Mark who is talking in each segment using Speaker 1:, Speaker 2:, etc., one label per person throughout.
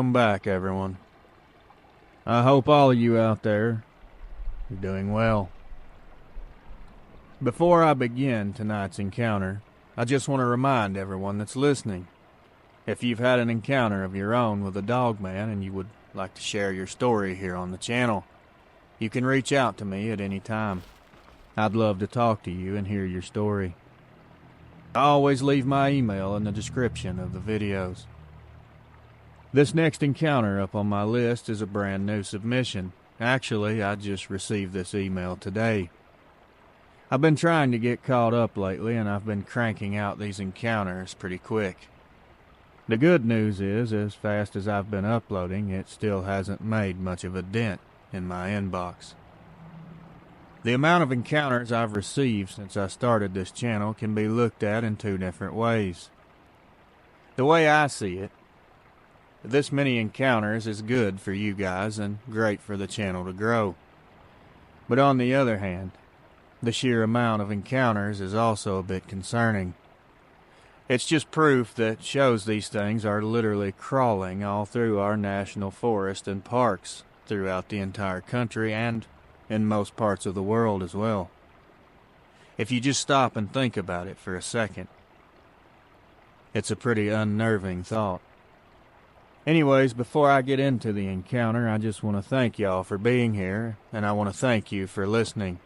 Speaker 1: Welcome back, everyone. I hope all of you out there are doing well. Before I begin tonight's encounter, I just want to remind everyone that's listening, if you've had an encounter of your own with a Dogman and you would like to share your story here on the channel, you can reach out to me at any time. I'd love to talk to you and hear your story. I always leave my email in the description of the videos. This next encounter up on my list is a brand new submission. Actually, I just received this email today. I've been trying to get caught up lately, and I've been cranking out these encounters pretty quick. The good news is, as fast as I've been uploading, it still hasn't made much of a dent in my inbox. The amount of encounters I've received since I started this channel can be looked at in two different ways. The way I see it, this many encounters is good for you guys and great for the channel to grow. But on the other hand, the sheer amount of encounters is also a bit concerning. It's just proof that shows these things are literally crawling all through our national forest and parks throughout the entire country and in most parts of the world as well. If you just stop and think about it for a second, it's a pretty unnerving thought. Anyways, before I get into the encounter, I just want to thank y'all for being here, and I want to thank you for listening.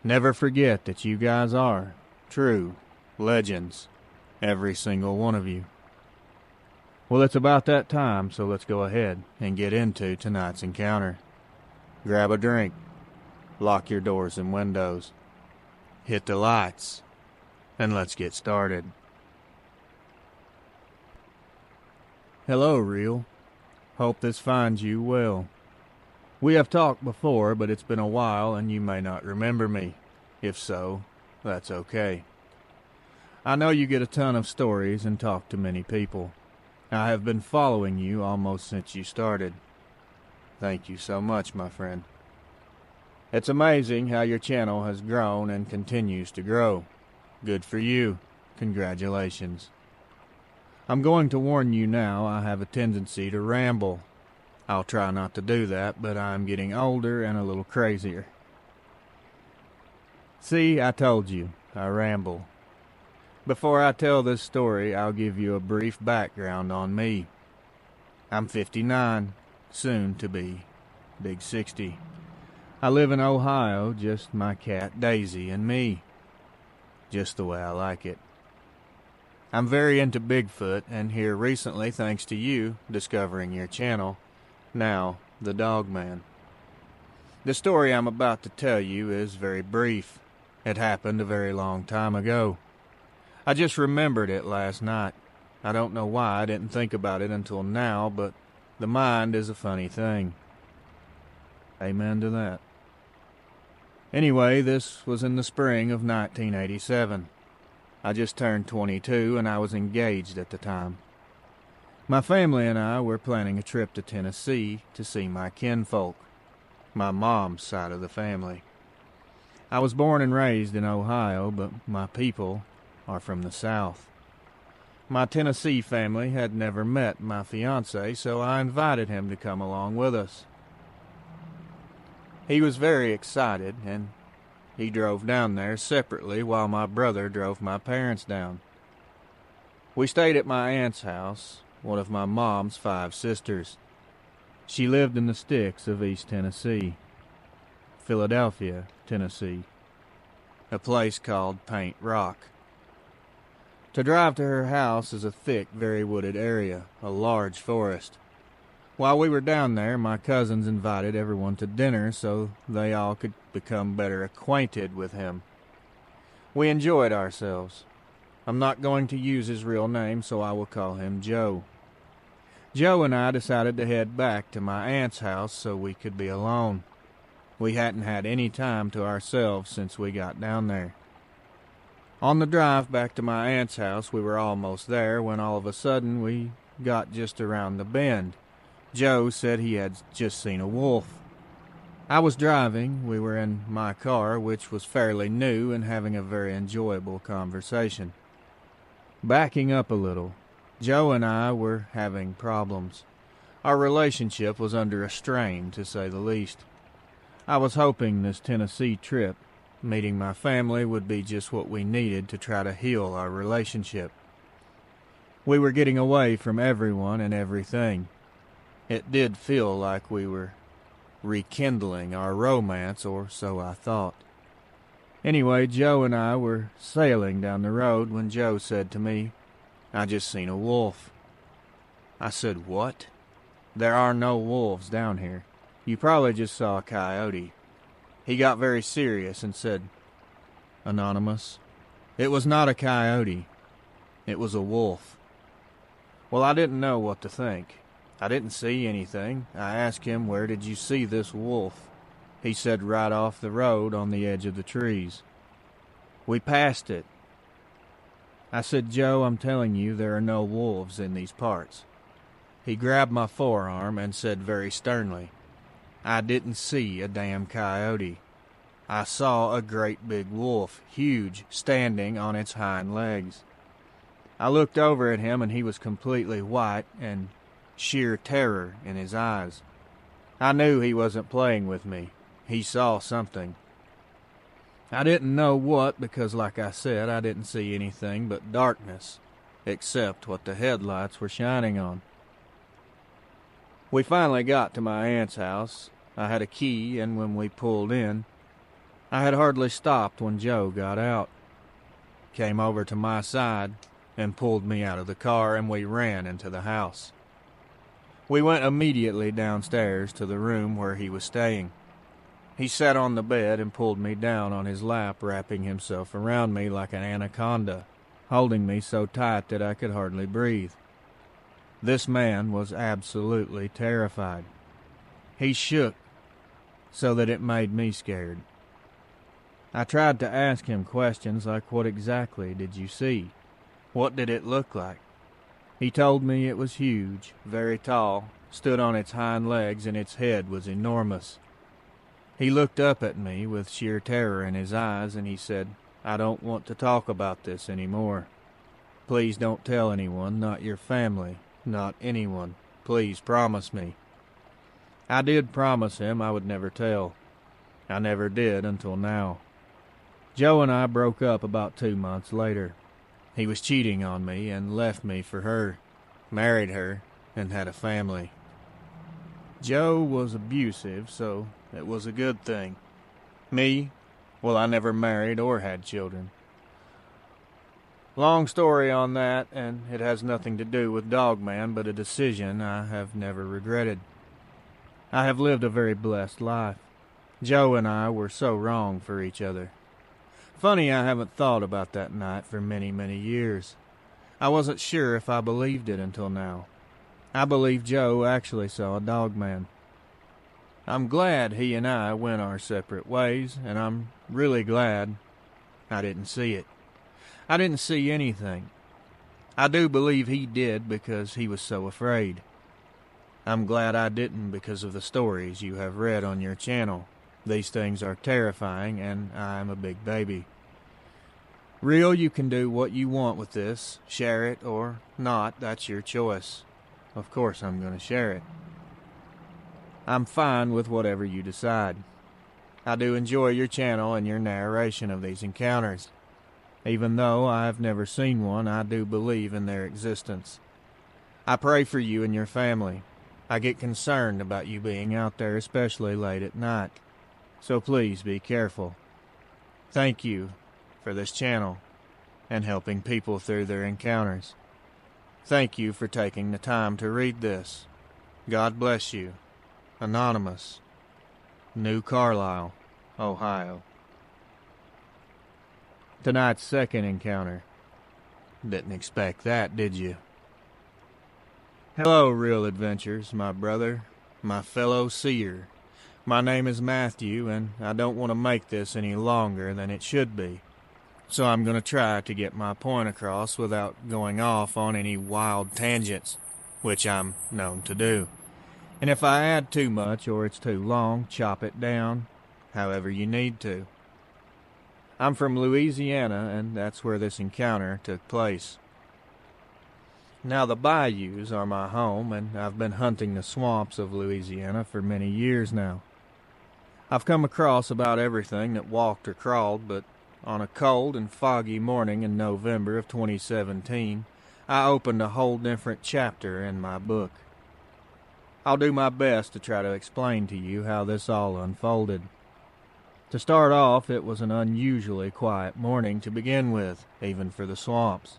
Speaker 1: Never forget that you guys are true legends, every single one of you. Well, it's about that time, so let's go ahead and get into tonight's encounter. Grab a drink, lock your doors and windows, hit the lights, and let's get started. Hello, Real. Hope this finds you well. We have talked before, but it's been a while and you may not remember me. If so, that's okay. I know you get a ton of stories and talk to many people. I have been following you almost since you started. Thank you so much, my friend. It's amazing how your channel has grown and continues to grow. Good for you. Congratulations. I'm going to warn you now, I have a tendency to ramble. I'll try not to do that, but I'm getting older and a little crazier. See, I told you, I ramble. Before I tell this story, I'll give you a brief background on me. I'm 59, soon to be big 60. I live in Ohio, just my cat Daisy and me. Just the way I like it. I'm very into Bigfoot, and here recently, thanks to you discovering your channel, now the Dogman. The story I'm about to tell you is very brief. It happened a very long time ago. I just remembered it last night. I don't know why I didn't think about it until now, but the mind is a funny thing. Amen to that. Anyway, this was in the spring of 1987. I just turned 22 and I was engaged at the time. My family and I were planning a trip to Tennessee to see my kinfolk, my mom's side of the family. I was born and raised in Ohio, but my people are from the South. My Tennessee family had never met my fiancé, so I invited him to come along with us. He was very excited, and he drove down there separately while my brother drove my parents down. We stayed at my aunt's house, one of my mom's 5 sisters. She lived in the sticks of East Tennessee, Philadelphia, Tennessee, a place called Paint Rock. To drive to her house is a thick, very wooded area, a large forest. While we were down there, my cousins invited everyone to dinner so they all could become better acquainted with him. We enjoyed ourselves. I'm not going to use his real name, so I will call him Joe. Joe and I decided to head back to my aunt's house so we could be alone. We hadn't had any time to ourselves since we got down there. On the drive back to my aunt's house, we were almost there when all of a sudden we got just around the bend. Joe said he had just seen a wolf. I was driving. We were in my car, which was fairly new, and having a very enjoyable conversation. Backing up a little, Joe and I were having problems. Our relationship was under a strain, to say the least. I was hoping this Tennessee trip, meeting my family, would be just what we needed to try to heal our relationship. We were getting away from everyone and everything. It did feel like we were rekindling our romance, or so I thought. Anyway, Joe and I were sailing down the road when Joe said to me, "I just seen a wolf." I said, "What?" "There are no wolves down here. You probably just saw a coyote." He got very serious and said, "Anonymous, it was not a coyote. It was a wolf." Well, I didn't know what to think. I didn't see anything. I asked him, "Where did you see this wolf?" He said, "Right off the road on the edge of the trees. We passed it." I said, "Joe, I'm telling you, there are no wolves in these parts." He grabbed my forearm and said very sternly, "I didn't see a damn coyote. I saw a great big wolf, huge, standing on its hind legs." I looked over at him and he was completely white and sheer terror in his eyes. I knew he wasn't playing with me. He saw something. I didn't know what because, like I said, I didn't see anything but darkness, except what the headlights were shining on. We finally got to my aunt's house. I had a key, and when we pulled in, I had hardly stopped when Joe got out, came over to my side, and pulled me out of the car, and we ran into the house. We went immediately downstairs to the room where he was staying. He sat on the bed and pulled me down on his lap, wrapping himself around me like an anaconda, holding me so tight that I could hardly breathe. This man was absolutely terrified. He shook so that it made me scared. I tried to ask him questions like, "What exactly did you see? What did it look like?" He told me it was huge, very tall, stood on its hind legs, and its head was enormous. He looked up at me with sheer terror in his eyes, and he said, "I don't want to talk about this anymore. Please don't tell anyone, not your family, not anyone. Please promise me." I did promise him I would never tell. I never did until now. Joe and I broke up about 2 months later. He was cheating on me and left me for her, married her, and had a family. Joe was abusive, so it was a good thing. Me, well, I never married or had children. Long story on that, and it has nothing to do with Dogman, but a decision I have never regretted. I have lived a very blessed life. Joe and I were so wrong for each other. Funny, I haven't thought about that night for many, many years. I wasn't sure if I believed it until now. I believe Joe actually saw a Dogman. I'm glad he and I went our separate ways, and I'm really glad I didn't see it. I didn't see anything. I do believe he did because he was so afraid. I'm glad I didn't because of the stories you have read on your channel. These things are terrifying, and I am a big baby. Real, you can do what you want with this. Share it or not, that's your choice. Of course I'm going to share it. I'm fine with whatever you decide. I do enjoy your channel and your narration of these encounters. Even though I have never seen one, I do believe in their existence. I pray for you and your family. I get concerned about you being out there, especially late at night. So please be careful. Thank you for this channel and helping people through their encounters. Thank you for taking the time to read this. God bless you. Anonymous, New Carlisle, Ohio. Tonight's second encounter. Didn't expect that, did you? Hello, Real Adventures, my brother, my fellow seer. My name is Matthew, and I don't want to make this any longer than it should be. So I'm going to try to get my point across without going off on any wild tangents, which I'm known to do. And if I add too much or it's too long, chop it down, however you need to. I'm from Louisiana, and that's where this encounter took place. Now the bayous are my home, and I've been hunting the swamps of Louisiana for many years now. I've come across about everything that walked or crawled, but on a cold and foggy morning in November of 2017, I opened a whole different chapter in my book. I'll do my best to try to explain to you how this all unfolded. To start off, it was an unusually quiet morning to begin with, even for the swamps.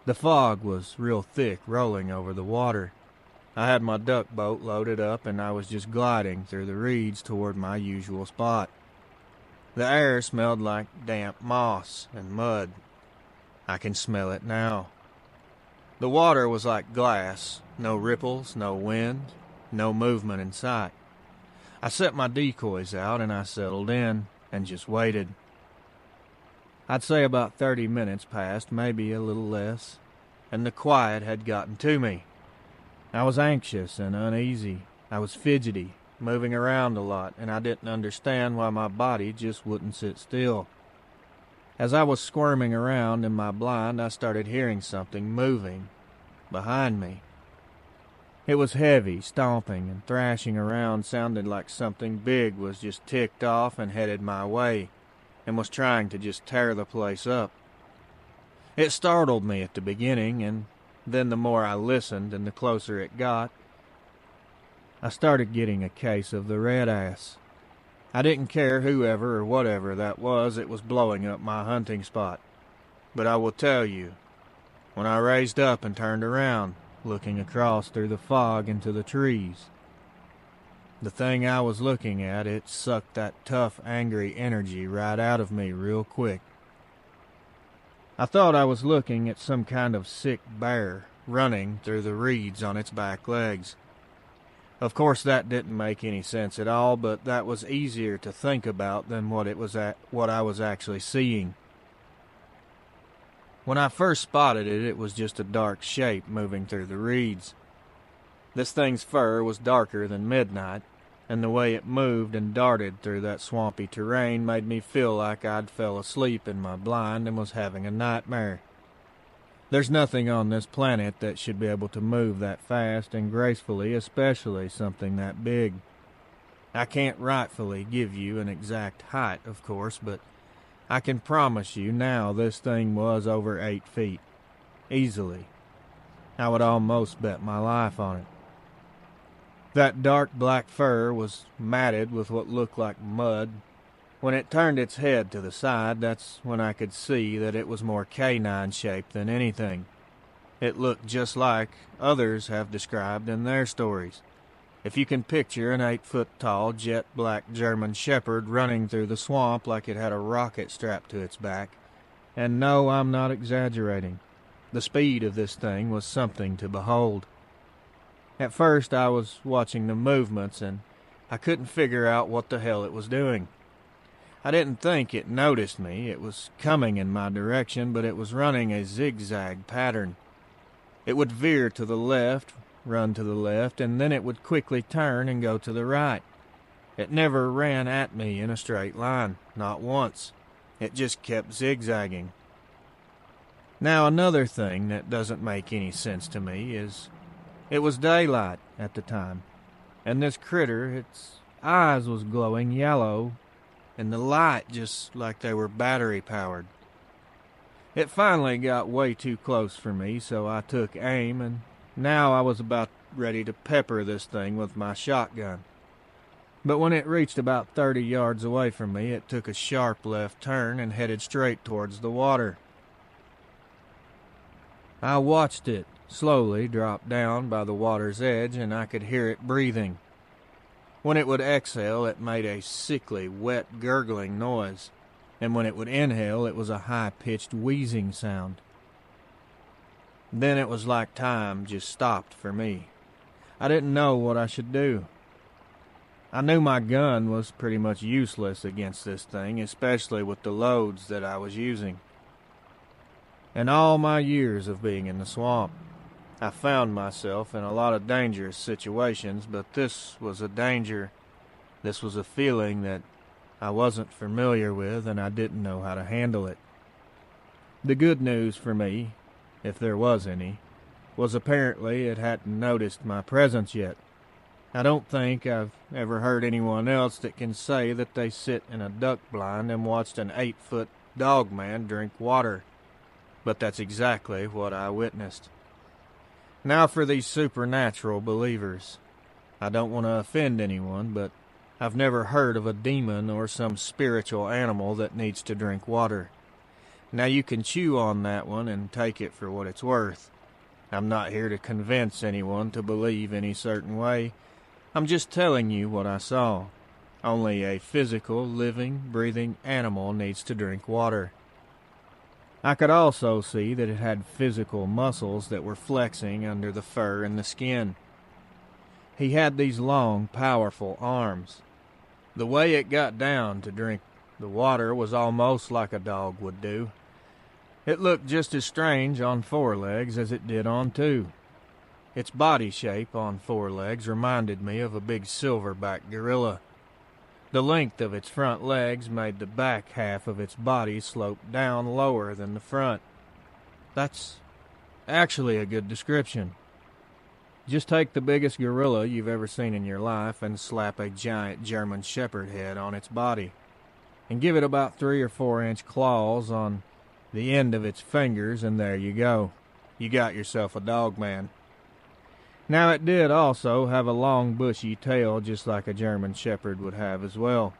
Speaker 1: The fog was real thick, rolling over the water. I had my duck boat loaded up, and I was just gliding through the reeds toward my usual spot. The air smelled like damp moss and mud. I can smell it now. The water was like glass, no ripples, no wind, no movement in sight. I set my decoys out and I settled in and just waited. I'd say about 30 minutes passed, maybe a little less, and the quiet had gotten to me. I was anxious and uneasy. I was fidgety, moving around a lot, and I didn't understand why my body just wouldn't sit still. As I was squirming around in my blind, I started hearing something moving behind me. It was heavy, stomping and thrashing around, sounded like something big was just ticked off and headed my way, and was trying to just tear the place up. It startled me at the beginning, and then the more I listened and the closer it got, I started getting a case of the red ass. I didn't care whoever or whatever that was, it was blowing up my hunting spot. But I will tell you, when I raised up and turned around, looking across through the fog into the trees, the thing I was looking at, it sucked that tough, angry energy right out of me real quick. I thought I was looking at some kind of sick bear running through the reeds on its back legs. Of course, that didn't make any sense at all, but that was easier to think about than what I was actually seeing. When I first spotted it, it was just a dark shape moving through the reeds. This thing's fur was darker than midnight, and the way it moved and darted through that swampy terrain made me feel like I'd fell asleep in my blind and was having a nightmare. There's nothing on this planet that should be able to move that fast and gracefully, especially something that big. I can't rightfully give you an exact height, of course, but I can promise you now this thing was over 8 feet. Easily. I would almost bet my life on it. That dark black fur was matted with what looked like mud. When it turned its head to the side, that's when I could see that it was more canine-shaped than anything. It looked just like others have described in their stories. If you can picture an 8-foot-tall, jet-black German shepherd running through the swamp like it had a rocket strapped to its back. And no, I'm not exaggerating. The speed of this thing was something to behold. At first I was watching the movements, and I couldn't figure out what the hell it was doing. I didn't think it noticed me. It was coming in my direction, but it was running a zigzag pattern. It would veer to the left, run to the left, and then it would quickly turn and go to the right. It never ran at me in a straight line, not once. It just kept zigzagging. Now, another thing that doesn't make any sense to me is it was daylight at the time, and this critter, its eyes was glowing yellow, and the light just like they were battery-powered. It finally got way too close for me, so I took aim, and now I was about ready to pepper this thing with my shotgun. But when it reached about 30 yards away from me, it took a sharp left turn and headed straight towards the water. I watched it slowly drop down by the water's edge, and I could hear it breathing. When it would exhale, it made a sickly, wet, gurgling noise, and when it would inhale, it was a high-pitched wheezing sound. Then it was like time just stopped for me. I didn't know what I should do. I knew my gun was pretty much useless against this thing, especially with the loads that I was using. In all my years of being in the swamp, I found myself in a lot of dangerous situations, but this was a danger. This was a feeling that I wasn't familiar with, and I didn't know how to handle it. The good news for me, if there was any, was apparently it hadn't noticed my presence yet. I don't think I've ever heard anyone else that can say that they sit in a duck blind and watched an 8-foot dogman drink water, but that's exactly what I witnessed. Now for these supernatural believers. I don't want to offend anyone, but I've never heard of a demon or some spiritual animal that needs to drink water. Now you can chew on that one and take it for what it's worth. I'm not here to convince anyone to believe any certain way. I'm just telling you what I saw. Only a physical, living, breathing animal needs to drink water. I could also see that it had physical muscles that were flexing under the fur and the skin. He had these long, powerful arms. The way it got down to drink the water was almost like a dog would do. It looked just as strange on 4 legs as it did on 2. Its body shape on 4 legs reminded me of a big silverback gorilla. The length of its front legs made the back half of its body slope down lower than the front. That's actually a good description. Just take the biggest gorilla you've ever seen in your life and slap a giant German Shepherd head on its body, and give it about 3 or 4 inch claws on the end of its fingers, and there you go. You got yourself a dogman. Now it did also have a long bushy tail just like a German Shepherd would have as well.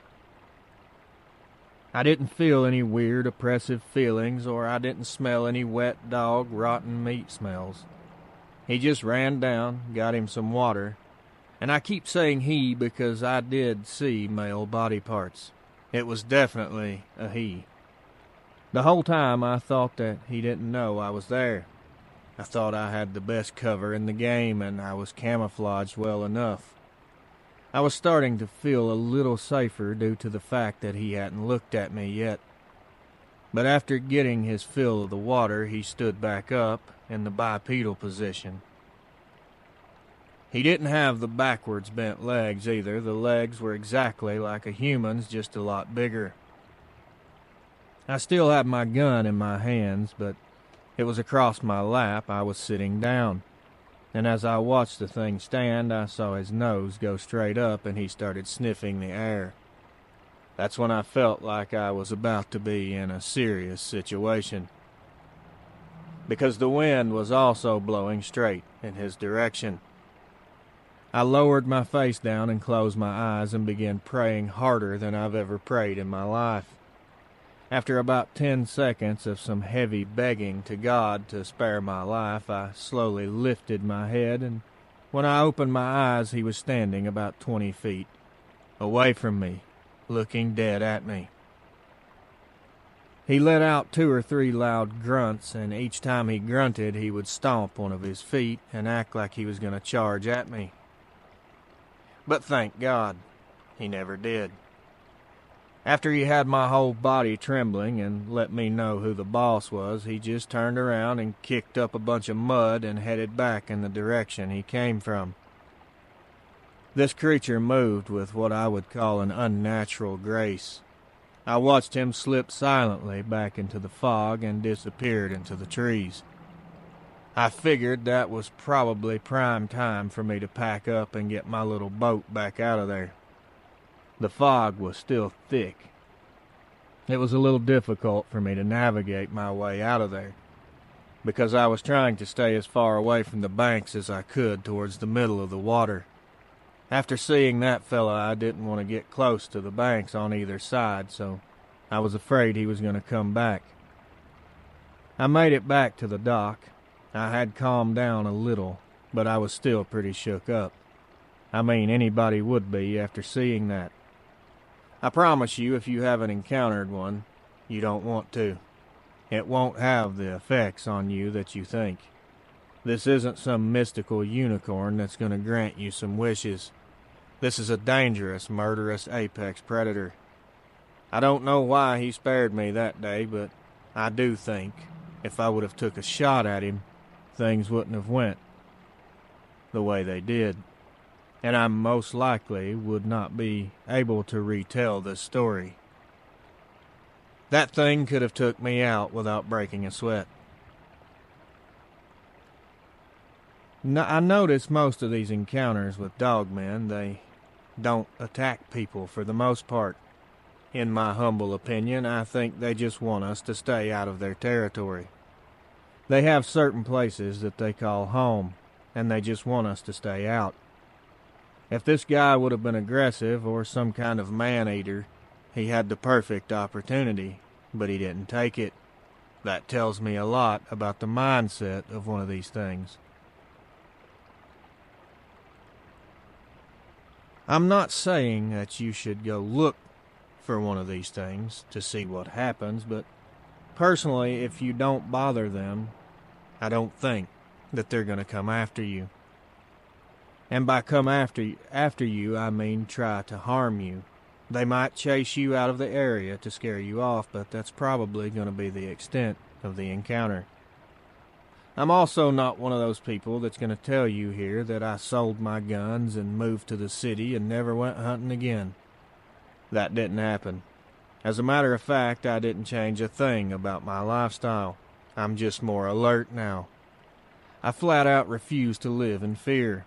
Speaker 1: I didn't feel any weird oppressive feelings, or I didn't smell any wet dog rotten meat smells. He just ran down, got him some water, and I keep saying he because I did see male body parts. It was definitely a he. The whole time I thought that he didn't know I was there. I thought I had the best cover in the game and I was camouflaged well enough. I was starting to feel a little safer due to the fact that he hadn't looked at me yet. But after getting his fill of the water, he stood back up in the bipedal position. He didn't have the backwards bent legs either. The legs were exactly like a human's, just a lot bigger. I still had my gun in my hands, but it was across my lap. I was sitting down, and as I watched the thing stand, I saw his nose go straight up and he started sniffing the air. That's when I felt like I was about to be in a serious situation, because the wind was also blowing straight in his direction. I lowered my face down and closed my eyes and began praying harder than I've ever prayed in my life. After about 10 seconds of some heavy begging to God to spare my life, I slowly lifted my head, and when I opened my eyes, he was standing about 20 feet away from me, looking dead at me. He let out 2 or 3 loud grunts, and each time he grunted, he would stomp one of his feet and act like he was going to charge at me. But thank God, he never did. After he had my whole body trembling and let me know who the boss was, he just turned around and kicked up a bunch of mud and headed back in the direction he came from. This creature moved with what I would call an unnatural grace. I watched him slip silently back into the fog and disappeared into the trees. I figured that was probably prime time for me to pack up and get my little boat back out of there. The fog was still thick. It was a little difficult for me to navigate my way out of there, because I was trying to stay as far away from the banks as I could towards the middle of the water. After seeing that fella, I didn't want to get close to the banks on either side, so I was afraid he was going to come back. I made it back to the dock. I had calmed down a little, but I was still pretty shook up. I mean, anybody would be after seeing that. I promise you, if you haven't encountered one, you don't want to. It won't have the effects on you that you think. This isn't some mystical unicorn that's going to grant you some wishes. This is a dangerous, murderous apex predator. I don't know why he spared me that day, but I do think if I would have took a shot at him, things wouldn't have went the way they did. And I most likely would not be able to retell this story. That thing could have took me out without breaking a sweat. I notice most of these encounters with dogmen, they don't attack people for the most part. In my humble opinion, I think they just want us to stay out of their territory. They have certain places that they call home, and they just want us to stay out. If this guy would have been aggressive or some kind of man-eater, he had the perfect opportunity, but he didn't take it. That tells me a lot about the mindset of one of these things. I'm not saying that you should go look for one of these things to see what happens, but personally, if you don't bother them, I don't think that they're going to come after you. And by come after you, I mean try to harm you. They might chase you out of the area to scare you off, but that's probably going to be the extent of the encounter. I'm also not one of those people that's going to tell you here that I sold my guns and moved to the city and never went hunting again. That didn't happen. As a matter of fact, I didn't change a thing about my lifestyle. I'm just more alert now. I flat out refuse to live in fear.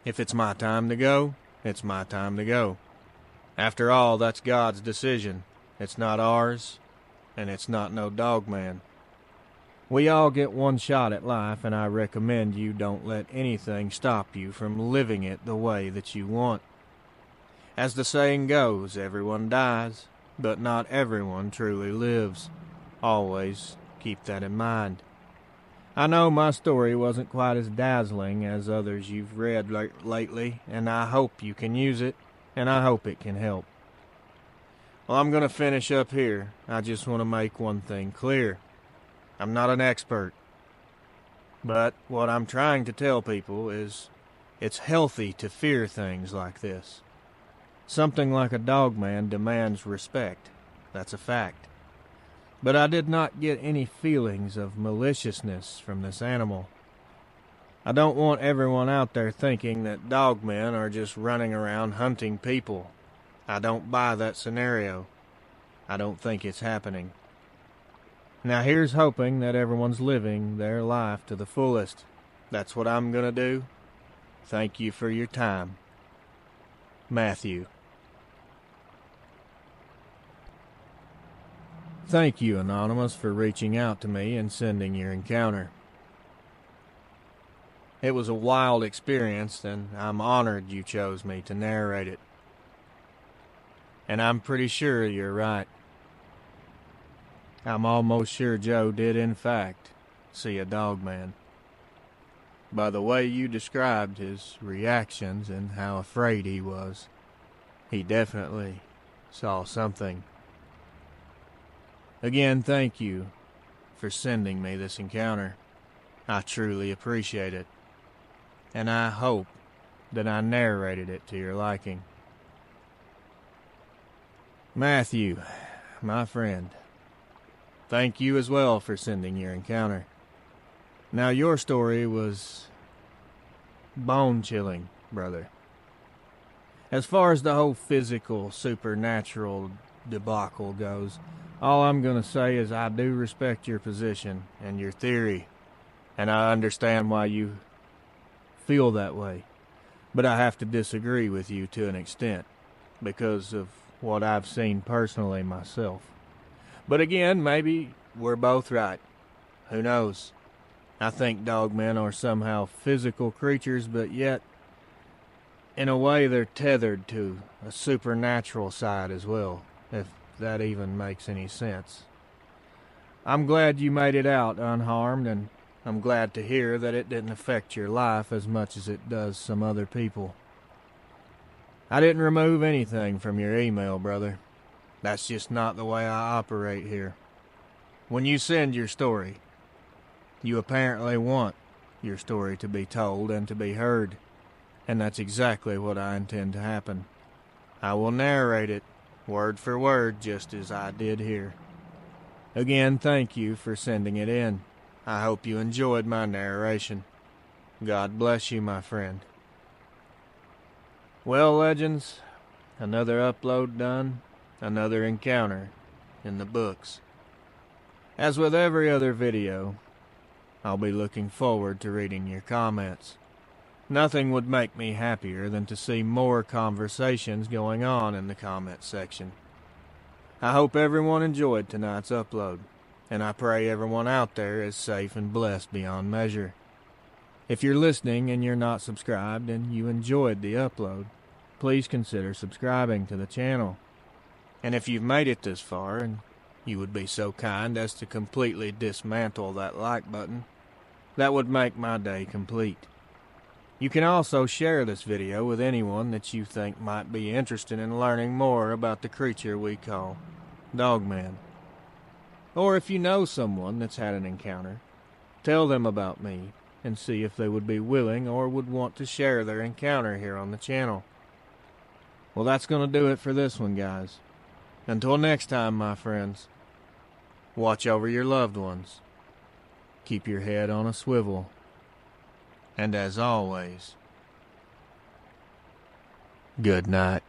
Speaker 1: If it's my time to go, it's my time to go. After all, that's God's decision. It's not ours, and it's not no dogman. We all get one shot at life, and I recommend you don't let anything stop you from living it the way that you want. As the saying goes, everyone dies, but not everyone truly lives. Always keep that in mind. I know my story wasn't quite as dazzling as others you've read lately, and I hope you can use it, and I hope it can help. Well, I'm going to finish up here. I just want to make one thing clear. I'm not an expert, but what I'm trying to tell people is it's healthy to fear things like this. Something like a dogman demands respect. That's a fact. But I did not get any feelings of maliciousness from this animal. I don't want everyone out there thinking that dogmen are just running around hunting people. I don't buy that scenario. I don't think it's happening. Now here's hoping that everyone's living their life to the fullest. That's what I'm gonna do. Thank you for your time. Matthew. Thank you, Anonymous, for reaching out to me and sending your encounter. It was a wild experience, and I'm honored you chose me to narrate it. And I'm pretty sure you're right. I'm almost sure Joe did, in fact, see a dogman. By the way you described his reactions and how afraid he was, he definitely saw something. Again, thank you for sending me this encounter. I truly appreciate it, and I hope that I narrated it to your liking. Matthew, my friend, thank you as well for sending your encounter. Now, your story was bone-chilling, brother. As far as the whole physical, supernatural debacle goes, all I'm going to say is I do respect your position and your theory, and I understand why you feel that way. But I have to disagree with you to an extent because of what I've seen personally myself. But again, maybe we're both right. Who knows? I think dogmen are somehow physical creatures, but yet, in a way, they're tethered to a supernatural side as well, if that even makes any sense. I'm glad you made it out unharmed, and I'm glad to hear that it didn't affect your life as much as it does some other people. I didn't remove anything from your email, brother. That's just not the way I operate here. When you send your story, you apparently want your story to be told and to be heard, and that's exactly what I intend to happen. I will narrate it, word for word, just as I did here. Again, thank you for sending it in. I hope you enjoyed my narration. God bless you, my friend. Well, legends, another upload done, another encounter in the books. As with every other video, I'll be looking forward to reading your comments. Nothing would make me happier than to see more conversations going on in the comment section. I hope everyone enjoyed tonight's upload, and I pray everyone out there is safe and blessed beyond measure. If you're listening and you're not subscribed and you enjoyed the upload, please consider subscribing to the channel. And if you've made it this far and you would be so kind as to completely dismantle that like button, that would make my day complete. You can also share this video with anyone that you think might be interested in learning more about the creature we call Dogman. Or if you know someone that's had an encounter, tell them about me and see if they would be willing or would want to share their encounter here on the channel. Well, that's going to do it for this one, guys. Until next time, my friends, watch over your loved ones, keep your head on a swivel, and as always, good night.